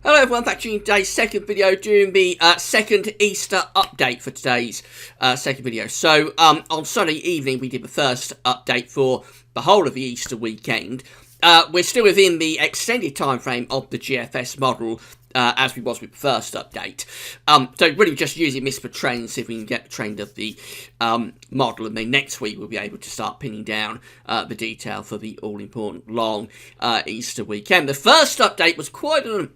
Hello everyone, back to today's second video, doing the second Easter update for today's second video. So on Sunday evening we did the first update for the whole of the Easter weekend. We're still within the extended time frame of the GFS model as we was with the first update. So really just using this for trends, see if we can get the trend of the model, and then next week we'll be able to start pinning down the detail for the all-important long Easter weekend. The first update was quite an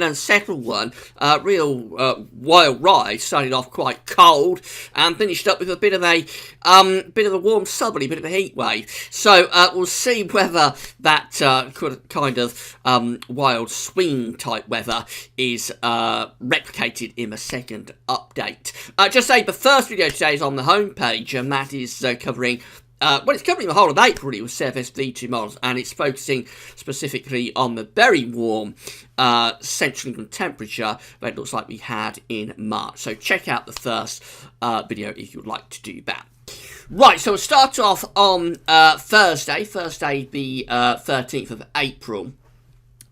unsettled one, real wild ride. Started off quite cold and finished up with a bit of a warm southerly, bit of a heat wave. So we'll see whether that kind of wild swing type weather is replicated in the second update. Just say the first video today is on the homepage, and that is covering. It's covering the whole of April, really, with CFS V2 models, and it's focusing specifically on the very warm Central England temperature that it looks like we had in March. So check out the first video if you'd like to do that. Right, so we'll start off on Thursday the 13th of April.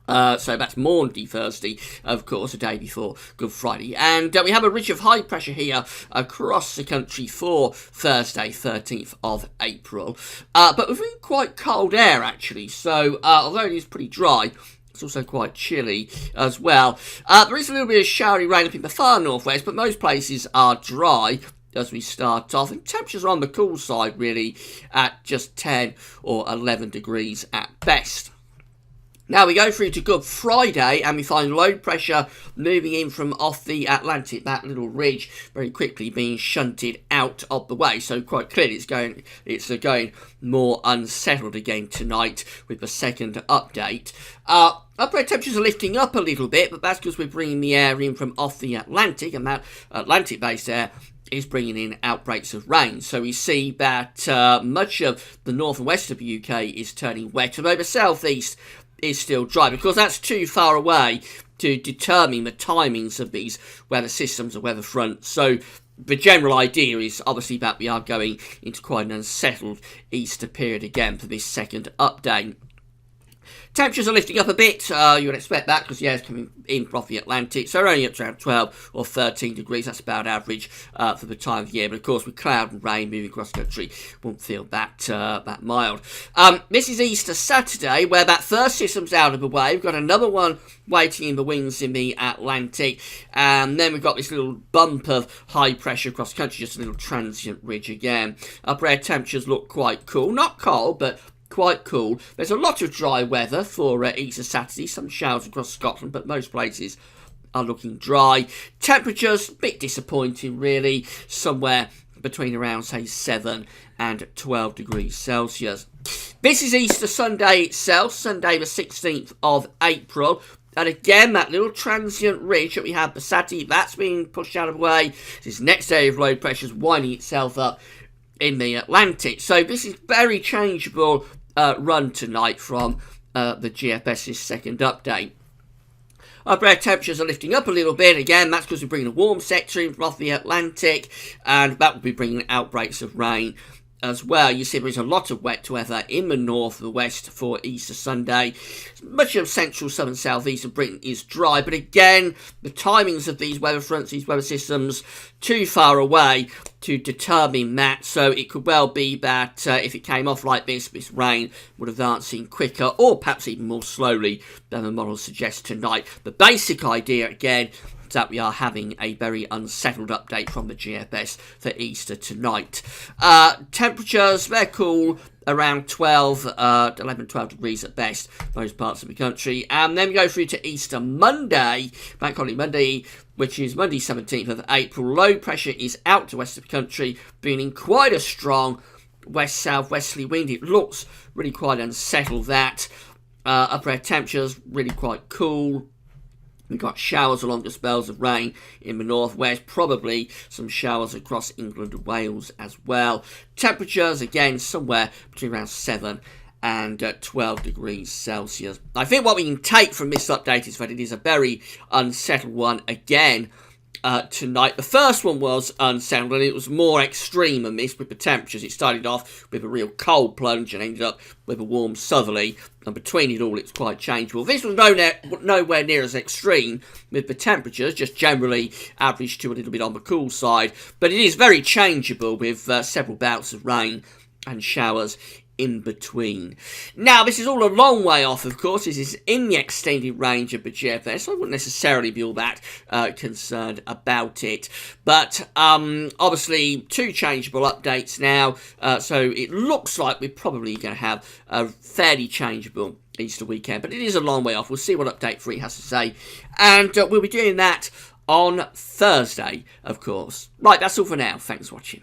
So that's Maundy Thursday, of course, the day before Good Friday. And we have a ridge of high pressure here across the country for Thursday, 13th of April. But we've been quite cold air, actually. So although it is pretty dry, it's also quite chilly as well. There is a little bit of showery rain up in the far northwest, but most places are dry as we start off. And temperatures are on the cool side, really, at just 10 or 11 degrees at best. Now we go through to Good Friday and we find low pressure moving in from off the Atlantic, that little ridge very quickly being shunted out of the way. So quite clearly it's going more unsettled again tonight with the second update. Upper temperatures are lifting up a little bit, but that's because we're bringing the air in from off the Atlantic, and that Atlantic-based air is bringing in outbreaks of rain. So we see that much of the north and west of the UK is turning wet, although the southeast is still dry, because that's too far away to determine the timings of these weather systems or weather fronts. So the general idea is obviously that we are going into quite an unsettled Easter period again for this second update. Temperatures are lifting up a bit, you would expect that because the air is coming in from the Atlantic, so we're only up to around 12 or 13 degrees, that's about average for the time of year, but of course with cloud and rain moving across the country, won't feel that mild. This is Easter Saturday, where that first system's out of the way. We've got another one waiting in the wings in the Atlantic, and then we've got this little bump of high pressure across the country, just a little transient ridge again. Upper air temperatures look quite cool, not cold, but quite cool. There's a lot of dry weather for Easter Saturday, some showers across Scotland, but most places are looking dry. Temperatures, a bit disappointing really, somewhere between around, say, 7 and 12 degrees Celsius. This is Easter Sunday itself, Sunday the 16th of April. And again, that little transient ridge that we had for Saturday, that's being pushed out of the way. This next area of low pressure is winding itself up in the Atlantic. So this is very changeable run tonight from the GFS's second update. Upper air temperatures are lifting up a little bit. Again, that's because we're bringing a warm sector in from off the Atlantic, and that will be bringing outbreaks of rain as well. You see there is a lot of wet weather in the north and the west for Easter Sunday. Much of central, southern, southeast of Britain is dry, but again, the timings of these weather fronts, these weather systems, too far away to determine that. So it could well be that if it came off like this rain would advance in quicker or perhaps even more slowly than the model suggests tonight. The basic idea, again, that we are having a very unsettled update from the GFS for Easter tonight. Temperatures, they're cool, around 11, 12 degrees at best, most parts of the country. And then we go through to Easter Monday, Bank Holiday Monday, which is Monday 17th of April. Low pressure is out to west of the country, bringing quite a strong west-south-westerly wind. It looks really quite unsettled, that. Upper air temperatures, really quite cool. We've got showers along with spells of rain in the northwest, probably some showers across England and Wales as well. Temperatures, again, somewhere between around 7 and 12 degrees Celsius. I think what we can take from this update is that it is a very unsettled one again tonight. The first one was unsettled, and it was more extreme than this with the temperatures. It started off with a real cold plunge and ended up with a warm southerly, and between it all it's quite changeable. This was nowhere near as extreme, with the temperatures just generally averaged to a little bit on the cool side, but it is very changeable with several bouts of rain and showers in between. Now, this is all a long way off, of course. This is in the extended range of the GFS, so I wouldn't necessarily be all that concerned about it. But obviously, 2 changeable updates now, so it looks like we're probably going to have a fairly changeable Easter weekend, but it is a long way off. We'll see what update 3 has to say, and we'll be doing that on Thursday, of course. Right, that's all for now. Thanks for watching.